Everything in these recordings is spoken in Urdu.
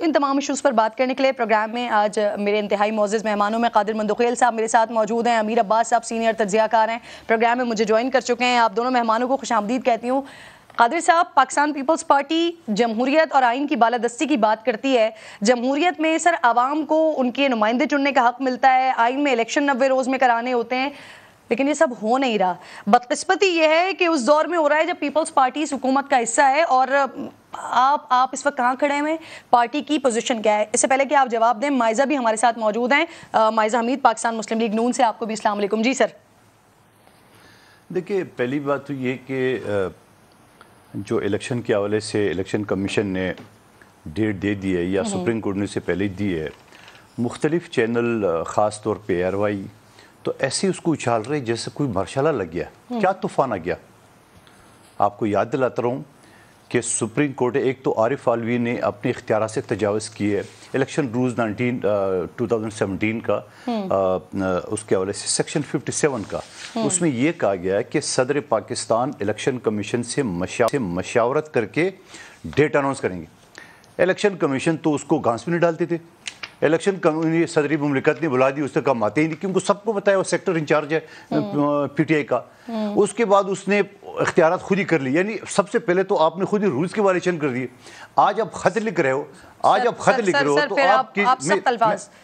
ان تمام ایشوز پر بات کرنے کے لیے پروگرام میں آج میرے انتہائی معزز مہمانوں میں قادر مندوخیل صاحب میرے ساتھ موجود ہیں، امیر عباس صاحب سینئر تجزیہ کار ہیں، پروگرام میں مجھے جوائن کر چکے ہیں. آپ دونوں مہمانوں کو خوش آمدید کہتی ہوں. قادر صاحب، پاکستان پیپلز پارٹی جمہوریت اور آئین کی بالادستی کی بات کرتی ہے. جمہوریت میں سر عوام کو ان کے نمائندے چننے کا حق ملتا ہے، آئین میں الیکشن 90 روز میں کرانے ہوتے ہیں، لیکن یہ سب ہو نہیں رہا. بدقسمتی یہ ہے کہ اس دور میں ہو رہا ہے جب پیپلز پارٹی اس حکومت کا حصہ ہے. اور آپ اس وقت کہاں کھڑے ہیں؟ پارٹی کی پوزیشن کیا ہے؟ اس سے پہلے کہ آپ جواب دیں، مائزہ بھی ہمارے ساتھ موجود ہیں. مائزہ حمید پاکستان مسلم لیگ نون سے، آپ کو بھی السلام علیکم. جی سر. دیکھیے، پہلی بات تو یہ کہ جو الیکشن کے حوالے سے الیکشن کمیشن نے ڈیٹ دے دی ہے یا سپریم کورٹ نے سے پہلے دی ہے، مختلف چینل خاص طور پہ ایئر وائی تو ایسے اس کو اچھال رہے جیسے کوئی مارشالہ لگ گیا. کیا طوفان آ گیا؟ آپ کو یاد دلاتا رہوں کہ سپریم کورٹ ایک تو عارف علوی نے اپنے اختیارات سے تجاوز کیے الیکشن رولز 2017 کا، اس کے حوالے سے سیکشن 57 کا. اس میں یہ کہا گیا ہے کہ صدر پاکستان الیکشن کمیشن سے مشاورت کر کے ڈیٹ اناؤنس کریں گے. الیکشن کمیشن تو اس کو گھانس بھی نہیں ڈالتے تھے. الیکشن صدری مملکت نے بلا دی، اس نے کہا آتے ہی نہیں، کیونکہ سب کو بتایا وہ سیکٹر انچارج ہے پی ٹی آئی کا. اس کے بعد اس نے اختیارات خود ہی کر لی. یعنی سب سے پہلے تو آپ نے خود ہی رولز کی وائلیشن کر دی. آج آپ خط لکھ رہے ہو، تو آپ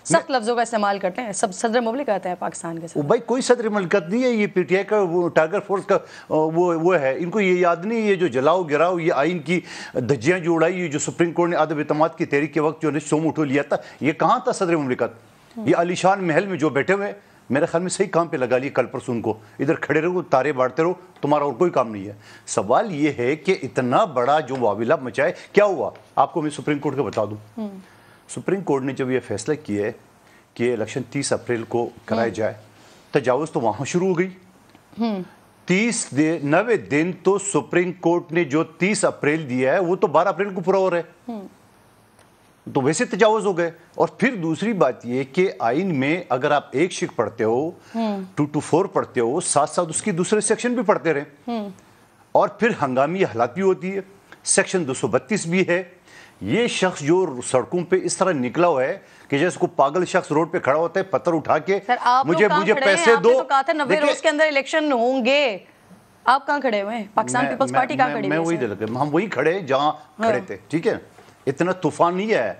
سخت لفظوں کا استعمال کرتے ہیں. سب صدر مملکت ہے پاکستان کے ساتھ. بھائی کوئی صدر مملکت نہیں ہے، یہ پی ٹی آئی کا وہ ٹائیگر فورس کا وہ ہے. ان کو یہ یاد نہیں، یہ جو جلاؤ گراؤ، یہ آئین کی دھجیاں جو اڑائی، یہ جو سپریم کورٹ نے عدم اعتماد کی تحریک کے وقت جو سوم اٹھو لیا تھا، یہ کہاں تھا صدر مملکت؟ یہ علی شان محل میں جو بیٹھے ہوئے، میرے خیال میں صحیح کام پہ لگا لیے کل پرسوں کو. ادھر کھڑے رہو، تارے بانٹتے رہو، تمہارا اور کوئی کام نہیں ہے. سوال یہ ہے کہ اتنا بڑا جو واویلا مچائے کیا ہوا؟ آپ کو میں سپریم کورٹ کا بتا دوں. سپریم کورٹ نے جب یہ فیصلہ کیا ہے کہ الیکشن 30 اپریل کو کرایا جائے، تجاوز تو وہاں شروع ہو گئی. 90 دن تو سپریم کورٹ نے جو 30 اپریل دیا ہے وہ تو 12 اپریل کو پورا ہو رہا ہے، تو ویسے تجاوز ہو گئے. اور پھر دوسری بات یہ کہ آئین میں اگر آپ ایک شک پڑھتے ہو، 224 پڑھتے ہو، ساتھ ساتھ اس کی دوسرے سیکشن بھی پڑھتے رہے، اور پھر ہنگامی حالات بھی ہوتی ہے، سیکشن 232 بھی ہے. یہ شخص جو سڑکوں پہ اس طرح نکلا ہوا ہے کہ جیسے کوئی پاگل شخص روڈ پہ کھڑا ہوتا ہے پتھر اٹھا کے مجھے پیسے دو. آپ نے کہا تھا 90 روز کے اندر الیکشن ہوں گے، آپ کہاں کھڑے ہوئے ہیں؟ پاکستان پیپلز پارٹی کہاں کھڑی ہے؟ ہم وہی کھڑے جہاں کھڑے تھے. ٹھیک ہے، اتنا طوفان نہیں ہے.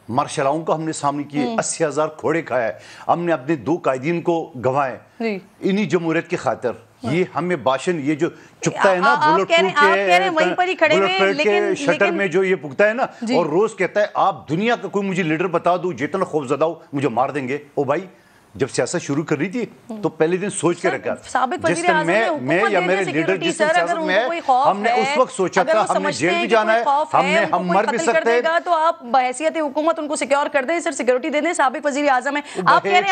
مارشلاؤں کا ہم نے سامنے کیے، 80,000 کھوڑے کھایا ہے، ہم نے اپنے 2 قائدین کو گنوائے انہی جمہوریت کی خاطر. یہ ہمیں باشن یہ جو چپتا ہے نا بلٹ پروف کے شٹر میں جو یہ پکتا ہے نا، اور روز کہتا ہے آپ دنیا کا کوئی مجھے لیڈر بتا دو جتنا خوف زدہ ہو مجھے مار دیں گے. او بھائی، جب سیاست شروع کر رہی تھی تو پہلے دن سوچ کے رکھا، جس دن میں یا میرے لیڈر جس دن سیاست میں ہے، ہم نے اس وقت سوچا تھا ہم نے جیل بھی جانا ہے، ہم مر بھی سکتے ہیں، تو آپ بحیثیت حکومت ان کو سیکیور کر دیں، سر سیکیورٹی دے دیں. سابق وزیر اعظم ہے، آپ کہہ رہے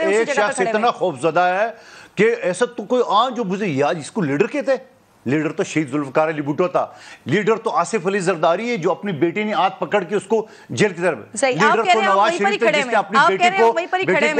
ہیں ایک شخص اتنا خوف زدہ ہے کہ ایسا تو کوئی جو مجھے یاد، اس کو لیڈر کہتے ہیں. لیڈر تو شہید ذوالفقار علی بھٹو تھا، لیڈر تو آصف علی زرداری ہے جو اپنی بیٹی نے ہاتھ پکڑ کے اس کو جیل کی طرف، لیڈر تو نواز شریف ہے جس نے اپنی بیٹی کو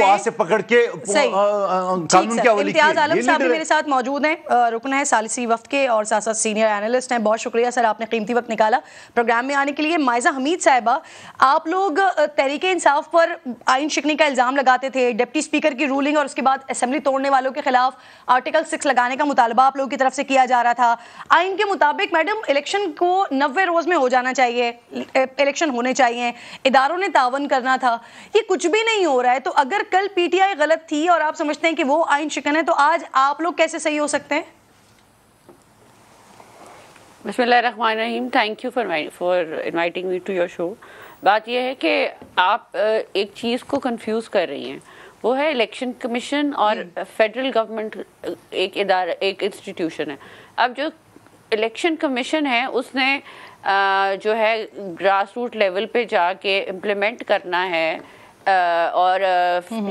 ہاتھ سے پکڑ کے قانون کے حوالے کیا. امتیاز عالم صاحب بھی میرے ساتھ موجود ہیں، رکن ہے ثالثی وفد کے اور ساتھ ساتھ سینئر اینالسٹ ہیں. بہت شکریہ سر، آپ نے قیمتی وقت نکالا پروگرام میں آنے کے لیے. مائزہ حمید صاحبہ، آپ لوگ تحریک انصاف پر آئین شکنی کا الزام لگاتے تھے، ڈپٹی اسپیکر کی رولنگ اور اس کے بعد اسمبلی توڑنے والوں کے خلاف آرٹیکل 6 لگانے کا مطالبہ آپ لوگوں کی طرف سے کیا جا رہا تھا. آئین کے مطابق میڈم الیکشن کو 90 روز میں ہو جانا چاہیے، الیکشن ہونے چاہیے، اداروں نے تعاون کرنا تھا، یہ کچھ بھی نہیں ہو رہا ہے. تو اگر کل پی ٹی آئی غلط تھی اور آپ سمجھتے ہیں کہ وہ آئین شکن ہے، تو آج آپ لوگ کیسے صحیح ہو سکتے ہیں؟ بسم اللہ الرحمن الرحیم. Thank you for inviting me to your show. بات یہ ہے کہ آپ ایک چیز کو کنفیوز کر رہی ہیں، وہ ہے الیکشن کمیشن اور فیڈرل گورنمنٹ ایک ادارہ، ایک انسٹیٹیوشن ہے. اب جو الیکشن کمیشن ہے اس نے جو ہے گراس روٹ لیول پہ جا کے امپلیمنٹ کرنا ہے، اور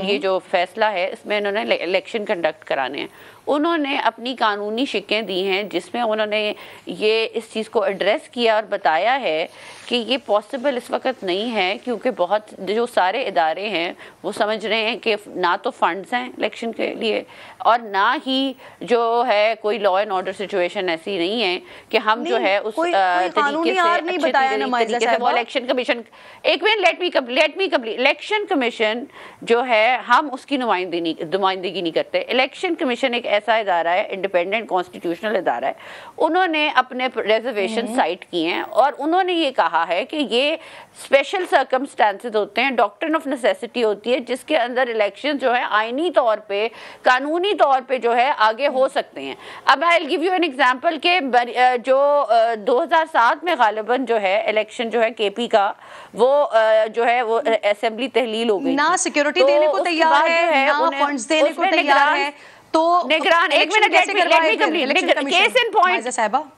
یہ جو فیصلہ ہے اس میں انہوں نے الیکشن کنڈکٹ کرانے ہیں. انہوں نے اپنی قانونی شکیں دی ہیں جس میں انہوں نے یہ اس چیز کو ایڈریس کیا اور بتایا ہے کہ یہ پاسبل اس وقت نہیں ہے، کیونکہ بہت جو سارے ادارے ہیں وہ سمجھ رہے ہیں کہ نہ تو فنڈز ہیں الیکشن کے لیے، اور نہ ہی جو ہے کوئی لا اینڈ آرڈر سچویشن ایسی نہیں ہے کہ ہم جو ہے اس طریقے سے وہ الیکشن کمیشن، ایک minute let me complete, election commission جو ہے ہم اس کی نمائندگی نہیں کرتے. الیکشن کمیشن ایک ایسا ادارہ ہے، انڈیپینڈنٹ کانسٹیٹیوشنل ادارہ ہے. انہوں نے اپنے ریزرویشن سائٹ کیے ہیں اور انہوں نے یہ کہا ہے کہ یہ اسپیشل سرکمسٹانسز ہوتے ہیں، ڈاکٹرن آف نیسیسٹی ہوتی ہے جس کے اندر الیکشن جو ہے آئینی طور پہ، قانونی طور پہ جو ہے آگے ہو سکتے ہیں. اب I will give you an example کہ جو 2007 میں غالباً جو ہے الیکشن جو ہے کے پی کا وہ جو ہے وہ اسمبلی تحلیل ہو گئی، نہ سیکیورٹی دینے کو تیار ہے، نہ فنڈز دینے کو تیار ہے. تو نگران، ایک منٹ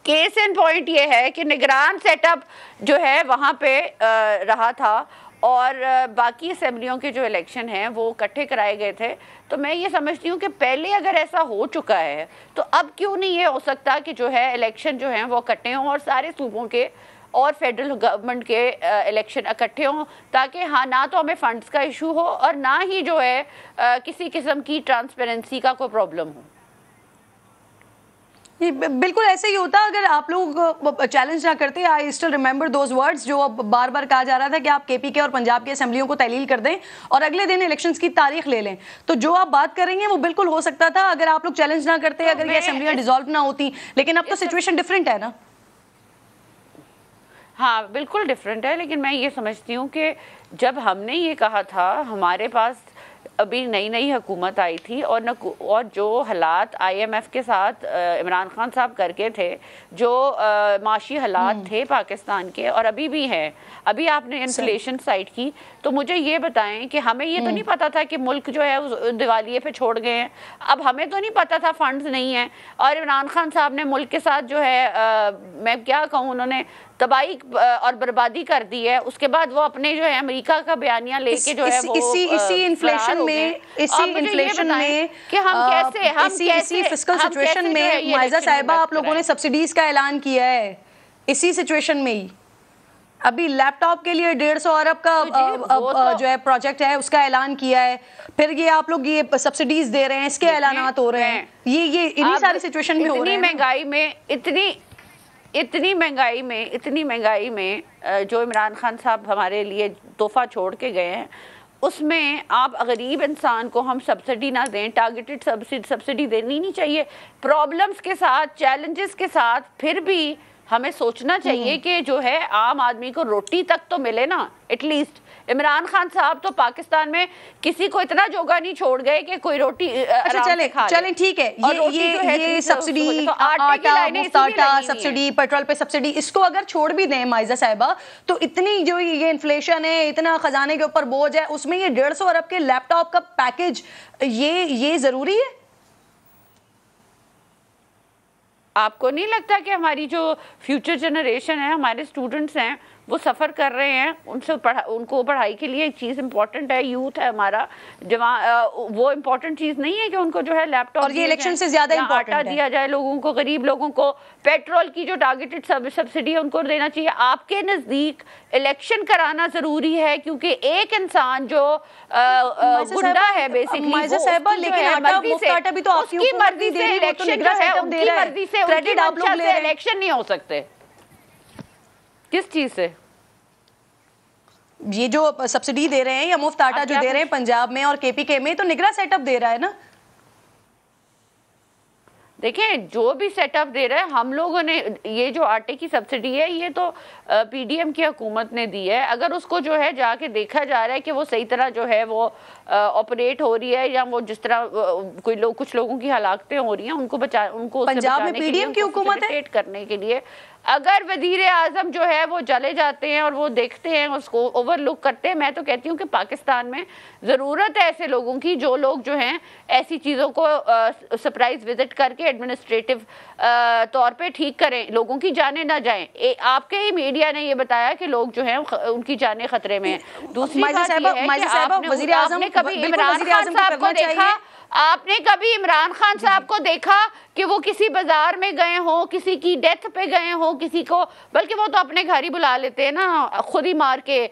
کیس ان پوائنٹ یہ ہے کہ نگران سیٹ اپ جو ہے وہاں پہ رہا تھا اور باقی اسمبلیوں کے جو الیکشن ہیں وہ اکٹھے کرائے گئے تھے. تو میں یہ سمجھتی ہوں کہ پہلے اگر ایسا ہو چکا ہے تو اب کیوں نہیں یہ ہو سکتا کہ جو ہے الیکشن جو ہیں وہ اکٹھے ہوں اور سارے صوبوں کے اور فیڈرل گورنمنٹ کے الیکشن اکٹھے ہوں، تاکہ ہاں نہ تو ہمیں فنڈز کا ایشو ہو اور نہ ہی جو ہے کسی قسم کی ٹرانسپیرنسی کا کوئی پرابلم ہو. بالکل ایسے ہی ہوتا اگر آپ لوگ چیلنج نہ کرتے. I still remember those words جو اب بار بار کہا جا رہا تھا کہ آپ کے پی کے اور پنجاب کی اسمبلیوں کو تحلیل کر دیں اور اگلے دن الیکشنز کی تاریخ لے لیں. تو جو آپ بات کر رہی ہیں وہ بالکل ہو سکتا تھا اگر آپ لوگ چیلنج نہ کرتے، اگر یہ اسمبلیاں ڈیزالو نہ ہوتی. لیکن اب تو سچویشن ڈفرینٹ ہے نا. ہاں بالکل ڈفرینٹ ہے، لیکن میں یہ سمجھتی ہوں کہ جب ہم نے یہ کہا تھا، ہمارے پاس ابھی نئی حکومت آئی تھی اور جو حالات آئی ایم ایف کے ساتھ عمران خان صاحب کر کے تھے، جو معاشی حالات تھے پاکستان کے اور ابھی بھی ہیں. ابھی آپ نے انفلیشن سائٹ کی، تو مجھے یہ بتائیں کہ ہمیں یہ تو نہیں پتا تھا کہ ملک جو ہے دیوالیے پہ چھوڑ گئے ہیں. اب ہمیں تو نہیں پتا تھا فنڈز نہیں ہیں، اور عمران خان صاحب نے ملک کے ساتھ جو ہے میں کیا کہوں، انہوں نے تباہی اور بربادی کر دی ہے. اس کے بعد وہ اپنے جو ہے امریکہ کا بیانیہ لے کے جو ہے وہ اسی انفلیشن میں کہ ہم اسی فسکل سچویشن میں معزہ صاحبہ آپ لوگوں نے سبسڈیز کا اعلان کیا ہے. اسی سچویشن میں ہی ابھی لیپ ٹاپ کے لیے 150 ارب کا جو ہے پروجیکٹ ہے اس کا اعلان کیا ہے. پھر یہ آپ لوگ یہ سبسڈیز دے رہے ہیں، اس کے اعلانات ہو رہے ہیں. یہ انہی ساری سچویشن میں ہو رہے ہیں. اتنی مہنگائی میں جو عمران خان صاحب ہمارے لیے تحفہ چھوڑ کے گئے ہیں، اس میں آپ غریب انسان کو ہم سبسڈی نہ دیں. ٹارگیٹڈ سبسڈی دینی نہیں چاہیے. پرابلمز کے ساتھ، چیلنجز کے ساتھ، پھر بھی ہمیں سوچنا چاہیے کہ جو ہے عام آدمی کو روٹی تک تو ملے نا ایٹ لیسٹ. عمران خان صاحب تو پاکستان میں کسی کو اتنا جوگا نہیں چھوڑ گئے کہ کوئی روٹی چلیں ٹھیک ہے. یہ سبسڈی، آٹا مفت آٹا سبسڈی، پیٹرول پہ سبسڈی، اس کو اگر چھوڑ بھی دیں معزہ صاحبہ تو اتنی جو یہ انفلیشن ہے، اتنا خزانے کے اوپر بوجھ ہے، اس میں یہ 150 ارب کے لیپ ٹاپ کا پیکج یہ ضروری ہے؟ آپ کو نہیں لگتا کہ ہماری جو فیوچر جنریشن ہے، ہمارے اسٹوڈنٹس ہیں، وہ سفر کر رہے ہیں، ان کو پڑھائی کے لیے ایک چیز امپورٹنٹ ہے، یوتھ ہے ہمارا، وہ امپورٹنٹ چیز نہیں ہے کہ ان کو جو ہے لیپ ٹاپ اور یہ الیکشن سے زیادہ آٹا دیا جائے لوگوں کو، غریب لوگوں کو. پیٹرول کی جو ٹارگیٹڈ سبسڈی ہے ان کو دینا چاہیے. آپ کے نزدیک الیکشن کرانا ضروری ہے کیونکہ ایک انسان جو گنڈا ہے بیسکلی، معزہ صاحبہ لیکن آٹا مفت آٹا بھی تو آپ کی مرضی سے الیکشن جو ہے، ان کی مرضی سے، ان کی منشا سے الیکشن نہیں ہو سکتے. کس چیز سے؟ یہ جو سبسڈی دے رہے ہیں یا مفت آٹا جو دے رہے ہیں پنجاب میں اور کے پی کے میں، تو نگراں سیٹ اپ دے رہا ہے نا. دیکھیں جو بھی سیٹ اپ دے رہا ہے، ہم لوگوں نے یہ جو آٹے کی سبسڈی ہے یہ تو پی ڈی ایم کی حکومت نے دی ہے. اگر اس کو جو ہے جا کے دیکھا جا رہا ہے کہ وہ صحیح طرح جو ہے وہ آپریٹ ہو رہی ہے، یا وہ جس طرح کچھ لوگوں کی ہلاکتیں ہو رہی ہیں، ان کو پنجاب میں پی ڈی ایم کی حکومت ہے کرنے کے لیے اگر وزیر اعظم جو ہے وہ چلے جاتے ہیں اور وہ دیکھتے ہیں، اس کو اوور لک کرتے ہیں، میں تو کہتی ہوں کہ پاکستان میں ضرورت ہے ایسے لوگوں کی جو لوگ جو ہیں ایسی چیزوں کو سرپرائز وزٹ کر کے ایڈمنسٹریٹو طور پہ ٹھیک کریں، لوگوں کی جانیں نہ جائیں. آپ کے ہی میڈیا نے یہ بتایا کہ لوگ جو ہیں ان کی جانیں خطرے میں ہیں. دوسری بات یہ ہے کہ آپ نے کبھی عمران خان صاحب کو دیکھا آپ نے کبھی عمران خان صاحب کو دیکھا کہ وہ کسی بازار میں گئے ہوں, کسی کی ڈیتھ پہ گئے ہوں, کسی کو, بلکہ وہ تو اپنے گھر ہی بلا لیتے ہیں نا, خود ہی مار کے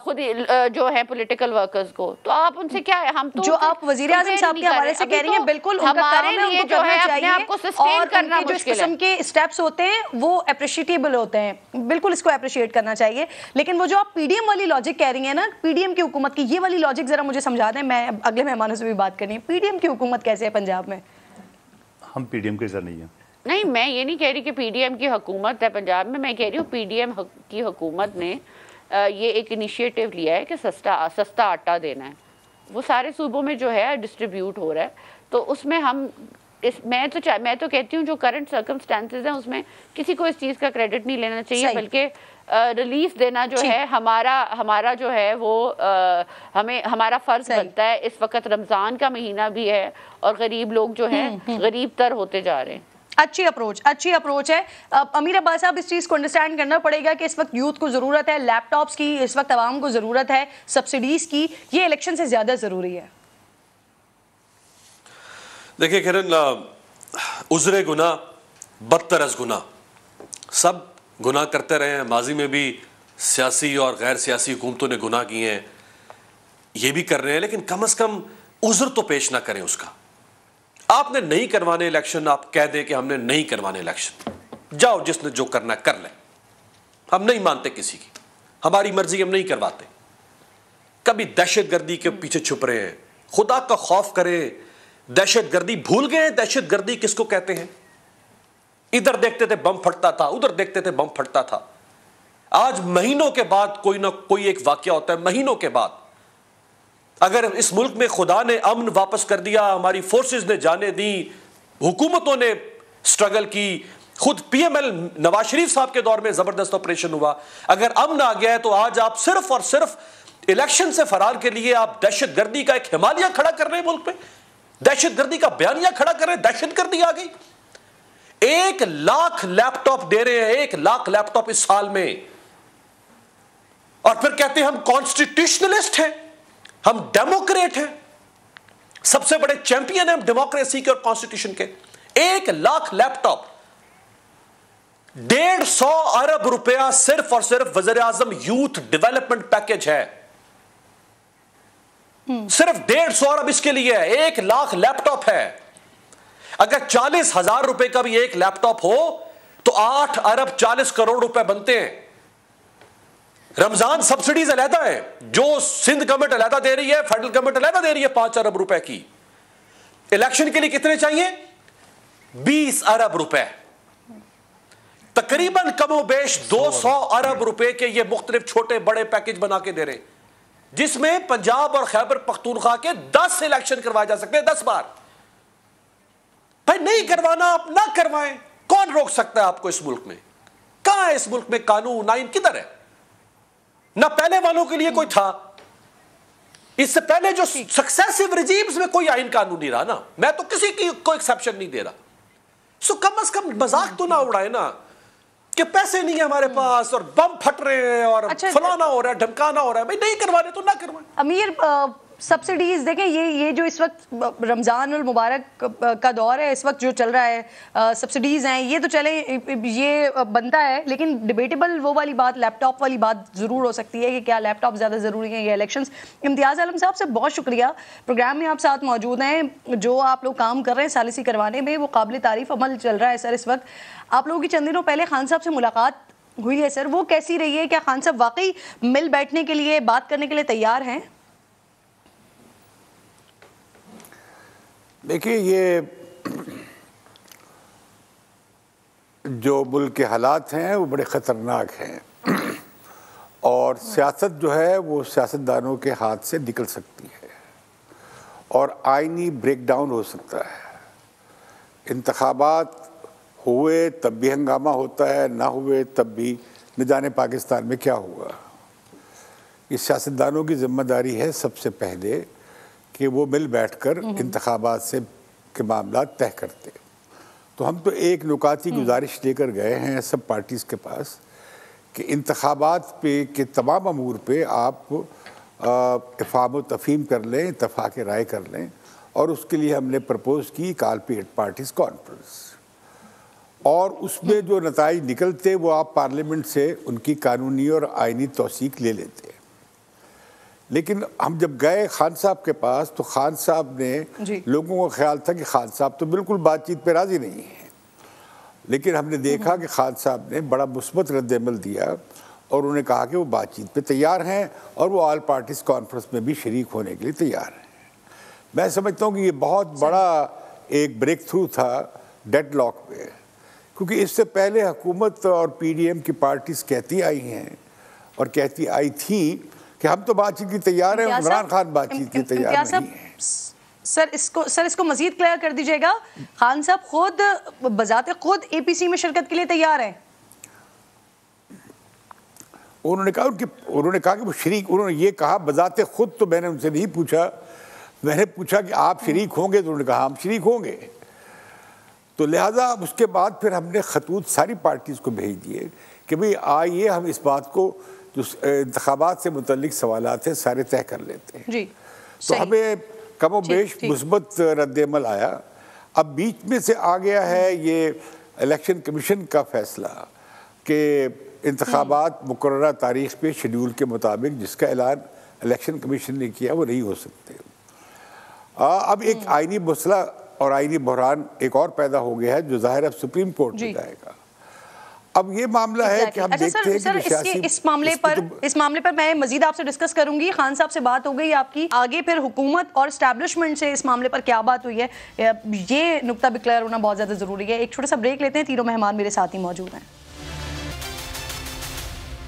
خود ہی جو ہے پولیٹیکل ورکرز کو. تو آپ ان سے کیا ہے, ہم تو جو آپ وزیر اعظم صاحب کے حوالے سے کہہ رہی ہیں بالکل ہمارے لیے جو ہے اپنے آپ کو سسٹین کرنا جو اس مشکل ہے. قسم کے اسٹیپس ہوتے ہیں وہ اپریشیٹیبل ہوتے ہیں, بالکل اس کو اپریشیٹ کرنا چاہیے. لیکن وہ جو آپ پی ڈی ایم والی لاجک کہہ رہی ہیں نا, پی ڈی ایم کی حکومت کی, یہ والی لاجک ذرا مجھے سمجھا دیں, میں اگلے مہمانوں سے بھی بات کرنی ہے. پی ڈی ایم کی حکومت کیسے ہے پنجاب میں؟ ہم پی ڈی ایم کے ساتھ نہیں ہیں. نہیں, میں یہ نہیں کہہ رہی کہ پی ڈی ایم کی حکومت ہے پنجاب میں, میں کہہ رہی ہوں پی ڈی ایم کی حکومت نے یہ ایک انیشیٹو لیا ہے کہ سستا آٹا دینا ہے. وہ سارے صوبوں میں جو ہے ڈسٹریبیوٹ ہو رہا ہے. تو اس میں ہم میں تو کہتی ہوں جو کرنٹ سرکمسٹانسز ہیں اس میں کسی کو اس چیز کا کریڈٹ نہیں لینا چاہیے, بلکہ ریلیف دینا جو ہے ہمارا جو ہے وہ ہمیں ہمارا فرض بنتا ہے. اس وقت رمضان کا مہینہ بھی ہے اور غریب لوگ جو ہیں غریب تر ہوتے جا رہے ہیں. اچھی اپروچ ہے. امیر عباس صاحب, اس چیز کو انڈرسٹینڈ کرنا پڑے گا کہ اس وقت یوتھ کو ضرورت ہے لیپ ٹاپس کی, اس وقت عوام کو ضرورت ہے سبسڈیز کی, یہ الیکشن سے زیادہ ضروری ہے. دیکھیں کرن, عذر گناہ بدتر از گناہ, سب گناہ کرتے رہے ہیں, ماضی میں بھی سیاسی اور غیر سیاسی حکومتوں نے گناہ کیے ہیں, یہ بھی کر رہے ہیں, لیکن کم از کم عذر تو پیش نہ کریں اس کا. آپ نے نہیں کروانے الیکشن, آپ کہہ دیں کہ ہم نے نہیں کروانے الیکشن, جاؤ جس نے جو کرنا ہے کر لیں, ہم نہیں مانتے کسی کی, ہماری مرضی ہم نہیں کرواتے. کبھی دہشت گردی کے پیچھے چھپ رہے ہیں, خدا کا خوف کریں. دہشت گردی بھول گئے, دہشت گردی کس کو کہتے ہیں؟ ادھر دیکھتے تھے بم پھٹتا تھا, ادھر دیکھتے تھے بم پھٹتا تھا. آج مہینوں کے بعد کوئی نہ کوئی ایک واقعہ ہوتا ہے, مہینوں کے بعد. اگر اس ملک میں خدا نے امن واپس کر دیا, ہماری فورسز نے جانے دی, حکومتوں نے سٹرگل کی, خود P M L Nawaz Sharif صاحب کے دور میں زبردست آپریشن ہوا, اگر امن آ گیا ہے تو آج آپ صرف اور صرف الیکشن سے فرار کے لیے آپ دہشت گردی کا ایک ہمالیہ کھڑا کر رہے ہیں ملک میں, دہشت گردی کا بیانیہ کھڑا کر رہے ہیں. دہشت گردی آ گئی. 1 لاکھ لیپ ٹاپ دے رہے ہیں, 1 لاکھ لیپ ٹاپ اس سال میں, اور پھر کہتے ہیں ہم کانسٹیٹیوشنلسٹ ہیں, ہم ڈیموکریٹ ہیں, سب سے بڑے چیمپئن ہیں ہم ڈیموکریسی کے اور کانسٹیٹیوشن کے. 1 لاکھ لیپ ٹاپ, 150 ارب روپیہ صرف اور صرف وزیر اعظم یوتھ ڈیولپمنٹ پیکج ہے, صرف 150 ارب اس کے لیے ہے. 1 لاکھ لیپ ٹاپ ہے. اگر 40,000 روپے کا بھی ایک لیپ ٹاپ ہو تو 8 ارب 40 کروڑ روپے بنتے ہیں. رمضان سبسڈیز علیحدہ ہے, جو سندھ گورنمنٹ علیحدہ دے رہی ہے, فیڈرل گورنمنٹ علیحدہ دے رہی ہے 5 ارب روپے کی. الیکشن کے لیے کتنے چاہیے؟ 20 ارب روپے, تقریباً کم و بیش 200 ارب روپے کے یہ مختلف چھوٹے بڑے پیکج بنا کے دے رہے, جس میں پنجاب اور خیبر پختونخوا کے 10 الیکشن کروائے جا سکتے ہیں, 10 بار. بھائی نہیں کروانا آپ نہ کروائیں, کون روک سکتا ہے آپ کو اس ملک میں؟ کہاں ہے اس ملک میں قانون, آئین کدھر ہے؟ نہ پہلے والوں کے لیے کوئی تھا, اس سے پہلے جو سکسیسیو رجیمز میں کوئی آئین قانون نہیں رہا نا, میں تو کسی کی کوئی ایکسیپشن نہیں دے رہا. سو کم از کم مذاق تو نہ اڑائے نا کہ پیسے نہیں ہیں ہمارے پاس اور بم پھٹ رہے ہیں اور فلانا ہو رہا ہے, دھمکانا ہو رہا ہے. بھائی نہیں کروانے تو نہ کروائیں. امیر, سبسڈیز دیکھیں, یہ جو اس وقت رمضان المبارک کا دور ہے, اس وقت جو چل رہا ہے, سبسڈیز ہیں, یہ تو چلیں, یہ بنتا ہے, لیکن ڈیبیٹیبل وہ والی بات, لیپ ٹاپ والی بات ضرور ہو سکتی ہے کہ کیا لیپ ٹاپ زیادہ ضروری ہیں یا الیکشنز. امتیاز عالم صاحب سے بہت شکریہ, پروگرام میں آپ ساتھ موجود ہیں. جو آپ لوگ کام کر رہے ہیں ثالثی کروانے میں, وہ قابل تعریف عمل چل رہا ہے سر. اس وقت آپ لوگوں کی چند دنوں پہلے خان صاحب سے ملاقات ہوئی ہے سر, وہ کیسی رہی ہے؟ کیا خان صاحب واقعی مل بیٹھنے کے لیے, بات کرنے کے لیے تیار ہیں؟ دیکھیے, یہ جو ملک کے حالات ہیں وہ بڑے خطرناک ہیں, اور سیاست جو ہے وہ سیاستدانوں کے ہاتھ سے نکل سکتی ہے اور آئینی بریک ڈاؤن ہو سکتا ہے. انتخابات ہوئے تب بھی ہنگامہ ہوتا ہے, نہ ہوئے تب بھی نہ جانے پاکستان میں کیا ہوگا. یہ سیاستدانوں کی ذمہ داری ہے سب سے پہلے کہ وہ مل بیٹھ کر انتخابات سے کے معاملات طے کرتے. تو ہم تو ایک نکاتی گزارش لے کر گئے ہیں سب پارٹیز کے پاس کہ انتخابات پہ کے تمام امور پہ آپ افہام و تفہیم کر لیں, اتفاق رائے کر لیں, اور اس کے لیے ہم نے پرپوز کی کالپی 8 پارٹیز کانفرنس، اور اس میں جو نتائج نکلتے وہ آپ پارلیمنٹ سے ان کی قانونی اور آئینی توثیق لے لیتے. لیکن ہم جب گئے خان صاحب کے پاس تو خان صاحب نے لوگوں کو خیال تھا کہ خان صاحب تو بالکل بات چیت پہ راضی نہیں ہیں، لیکن ہم نے دیکھا کہ خان صاحب نے بڑا مثبت رد عمل دیا اور انہوں نے کہا کہ وہ بات چیت پہ تیار ہیں اور وہ آل پارٹیز کانفرنس میں بھی شریک ہونے کے لیے تیار ہیں. میں سمجھتا ہوں کہ یہ بہت بڑا ایک بریک تھرو تھا ڈیڈ لاک پہ، کیونکہ اس سے پہلے حکومت اور پی ڈی ایم کی پارٹیز کہتی آئی ہیں اور کہتی آئی تھی کہ ہم تو بات چیت کی تیار ہیں، عمران خان بات چیت کی تیار نہیں ہیں. سر اس کو مزید کلیئر کر دیجئے گا، خان صاحب خود بذات خود اے پی سی میں شرکت کے لیے تیار ہیں؟ انہوں نے کہا کہ وہ شریک، انہوں نے یہ کہا بذات خود، تو میں نے ان سے نہیں پوچھا، میں نے پوچھا کہ آپ شریک ہوں گے، تو انہوں نے کہا ہم شریک ہوں گے. تو لہٰذا اس کے بعد پھر ہم نے خطوط ساری پارٹیز کو بھیج دیے کہ بھئی آئیے ہم اس بات کو جو انتخابات سے متعلق سوالات ہیں سارے طے کر لیتے ہیں. جی تو ہمیں کم و بیش مثبت رد عمل آیا. اب بیچ میں سے آ گیا ہے یہ الیکشن کمیشن کا فیصلہ کہ انتخابات مقررہ تاریخ پہ شیڈول کے مطابق جس کا اعلان الیکشن کمیشن نے کیا وہ نہیں ہو سکتے. اب ایک آئینی مسئلہ اور آئینی بحران ایک اور پیدا ہو گیا ہے جو ظاہر اب سپریم کورٹ میں جائے گا. اب یہ معاملہ ہے کہ ہم دیکھتے ہیں کہ سیاسی اس معاملے پر میں مزید آپ سے ڈسکس کروں گی. خان صاحب سے بات ہو گئی آپ کی، آگے پھر حکومت اور اسٹیبلشمنٹ سے اس معاملے پر کیا بات ہوئی ہے، یہ نقطہ بھی کلیئر ہونا بہت زیادہ ضروری ہے. ایک چھوٹا سا بریک لیتے ہیں، تینوں مہمان میرے ساتھ ہی موجود ہیں.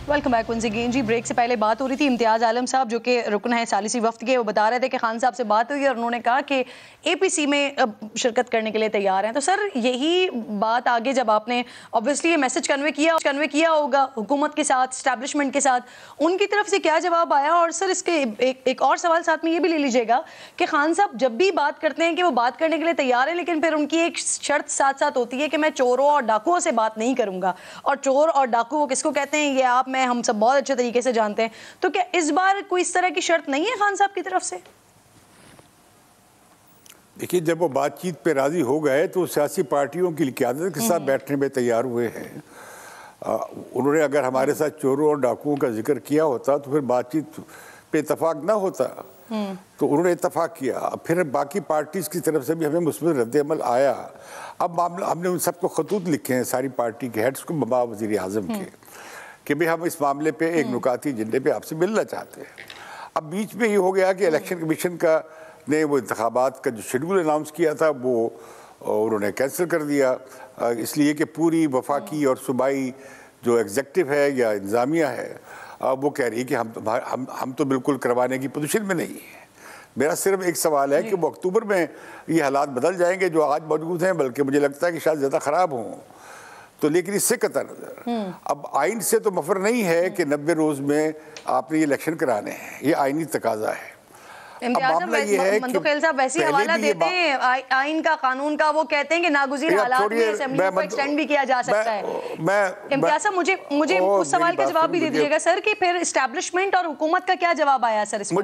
Welcome back once again. جی بریک سے پہلے بات ہو رہی تھی امتیاز عالم صاحب جو کہ رکن ہیں ثالثی وفد کے، وہ بتا رہے تھے کہ خان صاحب سے بات ہوئی اور انہوں نے کہا کہ اے پی سی میں شرکت کرنے کے لیے تیار ہیں. تو سر یہی بات آگے جب آپ نے اوبویسلی یہ میسج کنوے کیا ہوگا حکومت کے ساتھ، اسٹیبلشمنٹ کے ساتھ، ان کی طرف سے کیا جواب آیا؟ اور سر اس کے ایک اور سوال ساتھ میں یہ بھی لے لیجیے گا کہ خان صاحب جب بھی بات کرتے ہیں کہ وہ بات کرنے کے لیے تیار ہیں، لیکن پھر ان کی ایک شرط ساتھ ساتھ ہوتی ہے کہ میں چوروں اور ڈاکوؤں سے بات نہیں کروں گا. اور چور اور ڈاکو وہ کس کو کہتے ہیں یہ ہم سب بہت اچھے طریقے سے جانتے ہیں. تو کیا اس بار کوئی اس طرح کی شرط نہیں ہے خان صاحب کی طرف سے؟ دیکھیے جب وہ بات چیت پہ راضی ہو گئے تو سیاسی پارٹیوں کی قیادت کے ساتھ بیٹھنے میں تیار ہوئے ہیں. انہوں نے اگر ہمارے ساتھ چوروں اور ڈاکوؤں کا ذکر کیا ہوتا تو پھر بات چیت پہ اتفاق نہ ہوتا. تو انہوں نے اتفاق کیا. پھر باقی پارٹیز کی طرف سے بھی ہمیں مثبت رد عمل آیا. اب معاملہ ہم نے ان سب کو خطوط لکھے ہیں ساری پارٹی کے ہیڈز کو بابا وزیر اعظم کے کہ بھئی ہم اس معاملے پہ ایک نکاتی ایجنڈے پہ آپ سے ملنا چاہتے ہیں. اب بیچ میں یہ ہو گیا کہ الیکشن کمیشن کا نے وہ انتخابات کا جو شیڈول اناؤنس کیا تھا وہ انہوں نے کینسل کر دیا، اس لیے کہ پوری وفاقی اور صوبائی جو ایگزیکٹو ہے یا انتظامیہ ہے وہ کہہ رہی ہے کہ ہم تو بالکل کروانے کی پوزیشن میں نہیں ہیں. میرا صرف ایک سوال ہے کہ وہ اکتوبر میں یہ حالات بدل جائیں گے جو آج موجود ہیں، بلکہ مجھے لگتا ہے کہ شاید زیادہ خراب ہوں. تو لیکن اس سے قطع نظر اب آئین سے تو مفر نہیں ہے کہ 90 روز میں آپ نے یہ الیکشن کرانے ہیں، یہ آئینی تقاضا ہے. مندوخیل صاحب ویسے حوالہ دیتے ہیں آئین کا، قانون کا، وہ کہتے ہیں کہ ناگزیر حالات میں اسمبلی کو ایکسٹینڈ بھی کیا جا سکتا ہے. امتیاز صاحب مجھے اس سوال کا جواب بھی دے دیجیے گا سر کہ پھر اسٹیبلشمنٹ اور حکومت کا کیا جواب آیا سر اس میں؟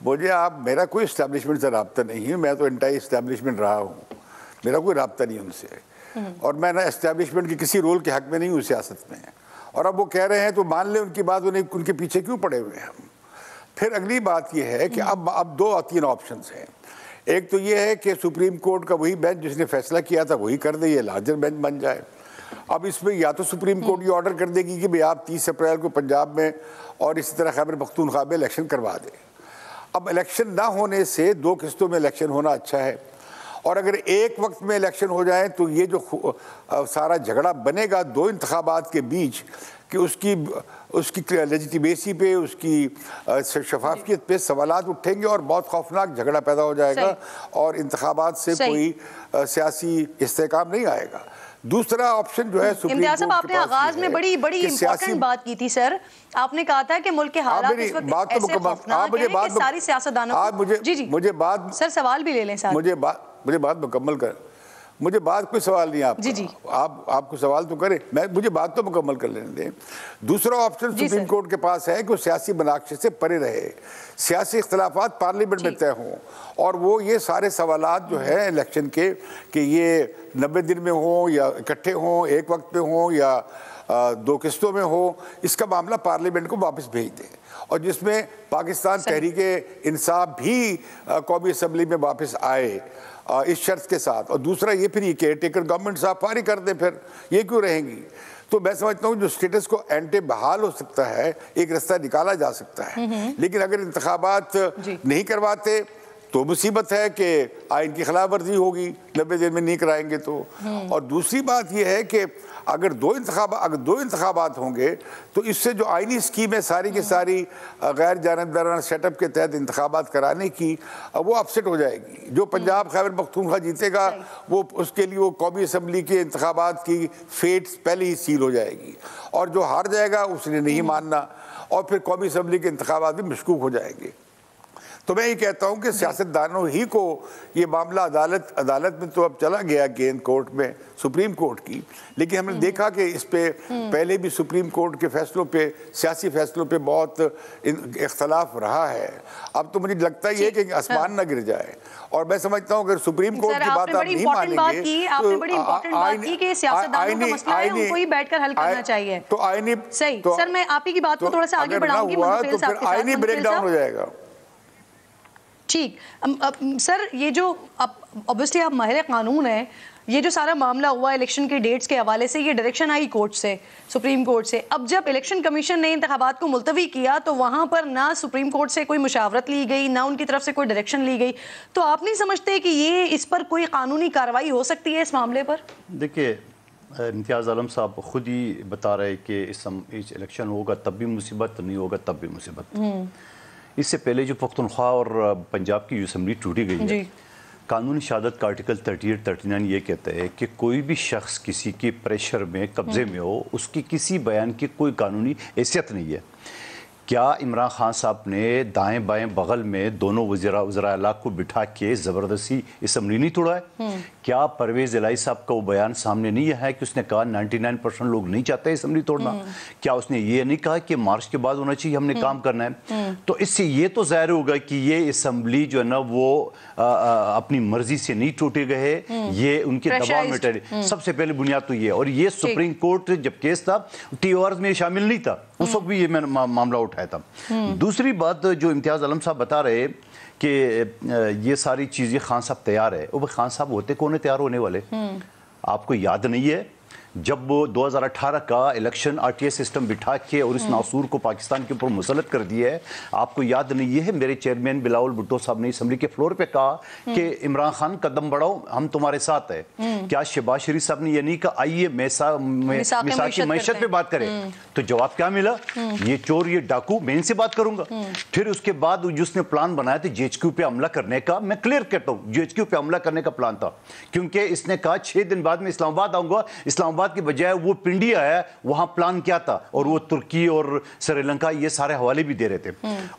مجھے آپ میرا کوئی اسٹیبلشمنٹ سے رابطہ نہیں ہے. میں تو انٹائی اسٹیبلشمنٹ رہا ہوں، میرا کوئی رابطہ نہیں ان سے، اور میں نہ اسٹیبلشمنٹ کی کسی رول کے حق میں نہیں ہوں سیاست میں. اور اب وہ کہہ رہے ہیں تو مان لیں ان کی بات، ان کے پیچھے کیوں پڑے ہوئے ہیں ہم. پھر اگلی بات یہ ہے کہ اب 2-3 آپشنز ہیں. ایک تو یہ ہے کہ سپریم کورٹ کا وہی بینچ جس نے فیصلہ کیا تھا وہی کر دے، یہ لارجر بینچ بن جائے. اب اس میں یا تو سپریم کورٹ یہ آرڈر کر دے گی کہ بھئی آپ 30 اپریل کو پنجاب میں اور اسی طرح خیبر پختونخوا میں الیکشن کروا دیں. اب الیکشن نہ ہونے سے 2 قسطوں میں الیکشن ہونا اچھا ہے، اور اگر ایک وقت میں الیکشن ہو جائیں تو یہ جو سارا جھگڑا بنے گا 2 انتخابات کے بیچ کہ اس کی لیجیٹیمیسی پہ، اس کی شفافیت پہ سوالات اٹھیں گے اور بہت خوفناک جھگڑا پیدا ہو جائے گا اور انتخابات سے کوئی سیاسی استحکام نہیں آئے گا. دوسرا آپشن جو ہے امتیاز صاحب آپ نے آغاز میں بڑی امپورٹنٹ بات کی تھی سر. آپ نے کہا تھا کہ ملک کے حالات اس وقت ایسے خوفناک ہیں کہ ساری سیاستدانوں کو... جی سر سوال بھی لے لیں ساتھ. مجھے بات مجھے بات کوئی سوال نہیں آپ جی جی آپ کو سوال تو کریں, مجھے بات تو مکمل کر لینے دیں. دوسرا آپشن سپریم کورٹ کے پاس ہے کہ وہ سیاسی مناقشے سے پرے رہے, سیاسی اختلافات پارلیمنٹ میں طے ہوں, اور وہ یہ سارے سوالات جو ہیں الیکشن کے کہ یہ 90 دن میں ہوں یا اکٹھے ہوں, ایک وقت پہ ہوں یا 2 قسطوں میں ہو, اس کا معاملہ پارلیمنٹ کو واپس بھیج دیں, اور جس میں پاکستان تحریک انصاف بھی قومی اسمبلی میں واپس آئے اس شرط کے ساتھ. اور دوسرا یہ پھر یہ کیئر ٹیکر گورنمنٹ صاحب فارغ کر دیں, پھر یہ کیوں رہیں گی. تو میں سمجھتا ہوں جو اسٹیٹس کو اینٹے بحال ہو سکتا ہے, ایک رستہ نکالا جا سکتا ہے, لیکن اگر انتخابات نہیں کرواتے تو مصیبت ہے کہ آئین کی خلاف ورزی ہوگی 90 دن میں نہیں کرائیں گے تو. اور دوسری بات یہ ہے کہ اگر دو انتخابات ہوں گے تو اس سے جو آئینی اسکیم ہے ساری کی ساری غیر جانبدارانہ سیٹ اپ کے تحت انتخابات کرانے کی, وہ اپسیٹ ہو جائے گی. جو پنجاب خیبر پختونخوا جیتے گا وہ اس کے لیے وہ قومی اسمبلی کے انتخابات کی فیٹ پہلے ہی سیل ہو جائے گی, اور جو ہار جائے گا اس نے نہیں ماننا, اور پھر قومی اسمبلی کے انتخابات بھی مشکوک ہو جائیں گے. تو میں یہ کہتا ہوں کہ سیاستدانوں ہی کو یہ معاملہ عدالت میں تو اب چلا گیا گیند کورٹ میں سپریم کورٹ کی, لیکن ہم نے دیکھا کہ اس پہ پہلے بھی سپریم کورٹ کے فیصلوں پہ, سیاسی فیصلوں پہ بہت اختلاف رہا ہے. اب تو مجھے لگتا ہے کہ آسمان نہ گر جائے, اور میں سمجھتا ہوں اگر سپریم کورٹ کی بات آپ نہیں مانیں گے تو آئینی سر میں آپ ہی کی بات کو تھوڑا سا آگے بڑھاؤں گی, تو پھر آئینی بریک ڈاؤن ہو جائے گا. ٹھیک سر, یہ جو obviously آپ ماہر قانون ہیں, یہ جو سارا معاملہ ہوا الیکشن کے ڈیٹس کے حوالے سے, یہ ڈائریکشن آئی کورٹ سے, سپریم کورٹ سے. اب جب الیکشن کمیشن نے انتخابات کو ملتوی کیا تو وہاں پر نہ سپریم کورٹ سے کوئی مشاورت لی گئی, نہ ان کی طرف سے کوئی ڈائریکشن لی گئی. تو آپ نہیں سمجھتے کہ یہ اس پر کوئی قانونی کارروائی ہو سکتی ہے اس معاملے پر؟ دیکھیے امتیاز عالم صاحب خود ہی بتا رہے کہ اس الیکشن ہوگا تب بھی مصیبت, نہیں ہوگا تب بھی مصیبت. اس سے پہلے جو پختونخوا اور پنجاب کی اسمبلی ٹوٹی گئی ہے, قانون شہادت کا آرٹیکل 38-39 یہ کہتا ہے کہ کوئی بھی شخص کسی کے پریشر میں قبضے میں ہو, اس کی کسی بیان کی کوئی قانونی حیثیت نہیں ہے. کیا عمران خان صاحب نے دائیں بائیں بغل میں دونوں وزراء اعلیٰ کو بٹھا کے زبردستی اسمبلی نہیں توڑا ہے؟ کیا پرویز الہی صاحب کا وہ بیان سامنے نہیں ہے کہ اس نے کہا 99% لوگ نہیں چاہتے اسمبلی توڑنا؟ کیا اس نے یہ نہیں کہا کہ مارچ کے بعد ہونا چاہیے, ہم نے کام کرنا ہے؟ تو اس سے یہ تو ظاہر ہوگا کہ یہ اسمبلی جو ہے نا وہ اپنی مرضی سے نہیں ٹوٹے گئے, یہ ان کے دباؤ میں ٹھہرے. سب سے پہلے بنیاد تو یہ, اور یہ سپریم کورٹ جب کیس تھا TORs میں شامل نہیں تھا, اس وقت بھی یہ معاملہ اٹھایا تھا. دوسری بات جو امتیاز عالم صاحب بتا رہے کہ یہ ساری چیزیں خان صاحب تیار ہے, وہ خان صاحب ہوتے کون تیار ہونے والے؟ آپ کو یاد نہیں ہے جب 2018 کا الیکشن RTI سسٹم بٹھا کے اور اس ناصور کو پاکستان کے اوپر مسلط کر دیا ہے, آپ کو یاد نہیں یہ ہے میرے چیئرمین بلاول بھٹو صاحب نے اسمبلی کے فلور پہ کہا کہ عمران خان قدم بڑھاؤ, ہم تمہارے ساتھ ہیں. کیا شہباز شریف صاحب نے یہ نہیں کہا آئیے میثاق معیشت پہ بات کریں؟ تو جواب کیا ملا, یہ چور یہ ڈاکو میں ان سے بات کروں گا. پھر اس کے بعد جس نے پلان بنایا تھا GHQ پہ حملہ کرنے کا, میں کلیئر کہتا ہوں GHQ پہ حملہ کرنے کا پلان تھا, کیونکہ اس نے کہا 6 دن بعد میں اسلام آباد آؤں گا. اسلام آباد کی بجائے وہ پنڈی آیا, وہاں پلان کیا تھا, اور وہ ترکی اور سری لنکا یہ سارے حوالے بھی دے رہے تھے.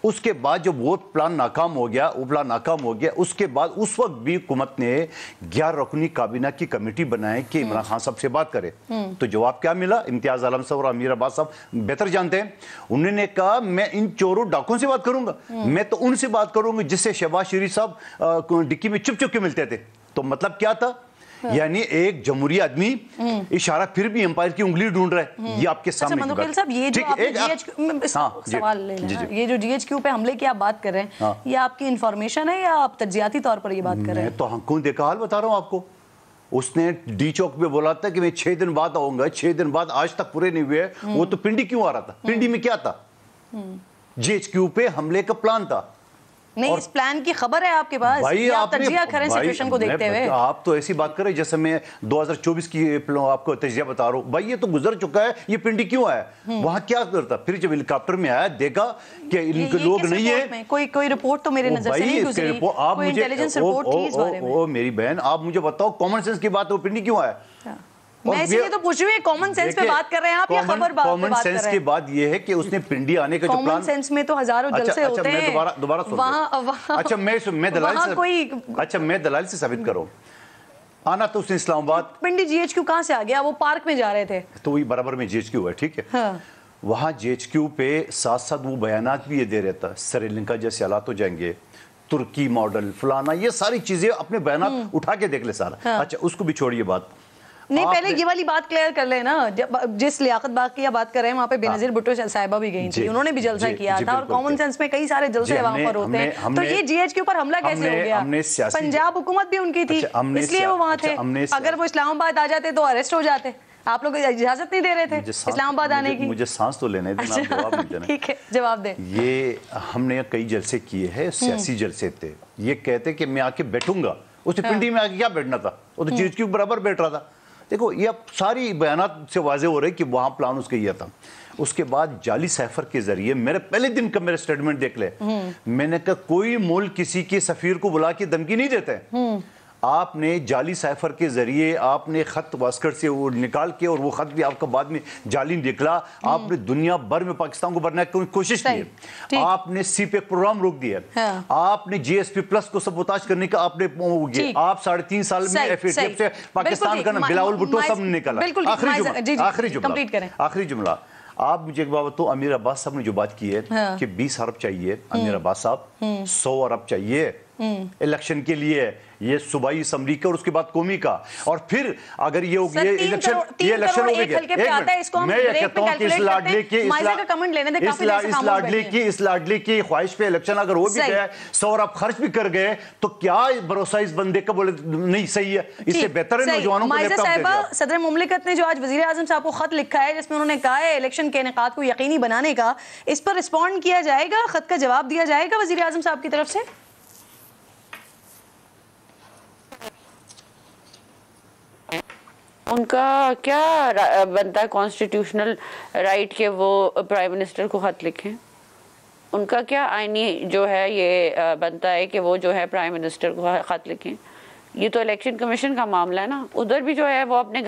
اس کے بعد جب وہ پلان ناکام ہو گیا, اس کے بعد اس وقت بھی حکومت نے 11 رکنی کابینہ کی کمیٹی بنائے کہ عمران خان صاحب سے بات کرے. تو جواب کیا ملا؟ امتیاز عالم صاحب اور امیر عباس صاحب بہتر جانتے ہیں, انہوں نے کہا میں ان چوروں ڈاکوں سے بات کروں گا, میں تو ان سے بات کروں گا جس سے شہباز شریف صاحب ڈکی میں چپ چپ کے ملتے تھے. تو مطلب کیا تھا, یعنی ایک جمہوری آدمی اشارہ پھر بھی امپائر کی انگلی ڈھونڈ رہا ہے. یہ آپ کے سامنے یہ جو GHQ پہ حملے کی آپ بات کر رہے ہیں, یہ آپ کی انفارمیشن ہے یا آپ تجزیاتی طور پر یہ بات کر رہے ہیں؟ میں تو ہنکوں دیکھا حال بتا رہا ہوں آپ کو. اس نے ڈی چوک پہ بولا تھا کہ میں 6 دن بعد آؤں گا, 6 دن بعد آج تک پورے نہیں ہوئے. وہ تو پنڈی کیوں آ رہا تھا؟ پنڈی میں کیا تھا؟ GHQ پہ حملے کا پلان تھا. نہیں, اس پلان کی خبر ہے آپ کے پاس, آپ تجزیہ کریں سچویشن کو دیکھتے ہوئے. آپ تو ایسی بات کریں جیسے میں 2024 کی آپ کو تجزیہ بتا رہا ہوں. بھائی یہ تو گزر چکا ہے, یہ پنڈی کیوں آیا, وہاں کیا کرتا؟ پھر جب ہیلی کاپٹر میں آیا دیکھا کہ ان کے لوگ نہیں ہیں. کوئی رپورٹ تو میرے نظر سے نہیں گزری, کوئی انٹیلیجنس رپورٹ تھی اس بارے میں. میری بہن آپ مجھے بتاؤ کامن سینس کی بات ہے, وہ پنڈی کیوں آیا؟ میں اسی لیے تو پوچھ رہی ہوں, کامن سینس پہ بات کر رہے ہیں آپ یا خبر بات پہ بات کر رہے ہیں؟ کامن سینس کی بات یہ ہے کہ اس نے پنڈی آنے کا جو پلان, کامن سینس میں تو ہزاروں جلسے ہوتے ہیں. دوبارہ سن. اچھا میں دلائل سے ثابت کروں. آنا تو اس نے اسلام آباد. پنڈی جی ایچ کیو کہاں سے آ گیا؟ وہ پارک میں جا رہے تھے تو وہی برابر میں جی ایچ کیو ہے, ٹھیک ہے. وہاں جی ایچ کیو پہ ساتھ ساتھ وہ بیانات بھی یہ دے رہتا سری لنکا جیسے حالات ہو جائیں گے, ترکی ماڈل فلانا, یہ ساری چیزیں اپنے بیانات اٹھا کے دیکھ لے سارا. اچھا اس کو بھی چھوڑیے بات, نہیں پہلے یہ والی بات کلیئر کر لیں نا. جس لیاقت باغ کی بات کر رہے ہیں وہاں پہ بے نظیر بھٹو صاحبہ بھی گئی تھی, انہوں نے بھی جلسہ کیا تھا, اور کامن سینس میں کئی سارے جلسے وہاں پر ہوتے ہیں. تو یہ جی ایچ کے اوپر حملہ کیسے ہو گیا؟ پنجاب حکومت بھی ان کی تھی, اس لیے وہ وہاں تھے. اگر وہ اسلام آباد آ جاتے تو اریسٹ ہو جاتے. آپ لوگ اجازت نہیں دے رہے تھے اسلام آباد آنے کی. مجھے سانس تو لینے دیں, آپ جواب نہیں دینا. ٹھیک ہے, جواب دیں. یہ ہم نے کئی جلسے کیے ہیں, سیاسی جلسے تھے. یہ کہتے کہ میں آ کے بیٹھوں گا, اس نے پنڈی میں آ کے کیا بیٹھنا تھا, وہ تو چیز کے برابر بیٹھ رہا تھا. دیکھو یہ اب ساری بیانات سے واضح ہو رہے کہ وہاں پلان اس کا یہ تھا. اس کے بعد جعلی سیفر کے ذریعے میرے پہلے دن کا میرے سٹیٹمنٹ دیکھ لے, میں نے کہا کوئی ملک کسی کے سفیر کو بلا کے دھمکی نہیں دیتے. آپ نے جعلی سیفر کے ذریعے آپ نے خط واسکر سے وہ نکال کے, اور وہ خط بھی آپ کا بعد میں جعلی نکلا, آپ نے دنیا بھر میں پاکستان کو بھرنے کی کوشش کی. آپ نے سی پیک پروگرام روک دیا, آپ نے جی ایس پی پلس کو سبوتاج کرنے کا آپ نے آپ 3.5 سال میں ایف اے ٹی ایف سے پاکستان کا بلاول بھٹو سب نکلا. آخری جملہ آپ مجھے ایک بات بتاؤ, امیر عباس صاحب نے جو بات کی ہے کہ 20 ارب چاہیے, امیر عباس صاحب 100 ارب چاہیے الیکشن کے لیے, یہ صوبائی اسمبلی کا اور اس کے بعد قومی کا, اور پھر اگر یہ ہو گیا الیکشن ہو گیا, میں یہ کہتا ہوں کہ اس لاڈلی کی خواہش پہ الیکشن اگر ہو بھی گیا, 100 ارب خرچ بھی کر گئے, تو کیا بھروسہ اس بندے کا بولے نہیں صحیح ہے؟ اس سے بہتر ہے نوجوانوں کو لیپ ٹاپ دے دیا. صدر مملکت نے جو آج وزیر اعظم صاحب کو خط لکھا ہے جس میں انہوں نے کہا ہے الیکشن کے انعقاد کو یقینی بنانے کا, اس پر رسپونڈ کیا جائے گا, خط کا جواب دیا جائے گا وزیر اعظم صاحب کی طرف سے؟ ان کا کیا بنتا ہے کانسٹیٹیوشنل رائٹ کہ وہ پرائم منسٹر کو خط لکھیں؟ ان کا کیا آئینی جو ہے یہ بنتا ہے کہ وہ جو ہے پرائم منسٹر کو خط لکھیں؟ یہ تو الیکشن کمیشن کا معاملہ ہے نا, ادھر بھی جو ہے وہ اپنے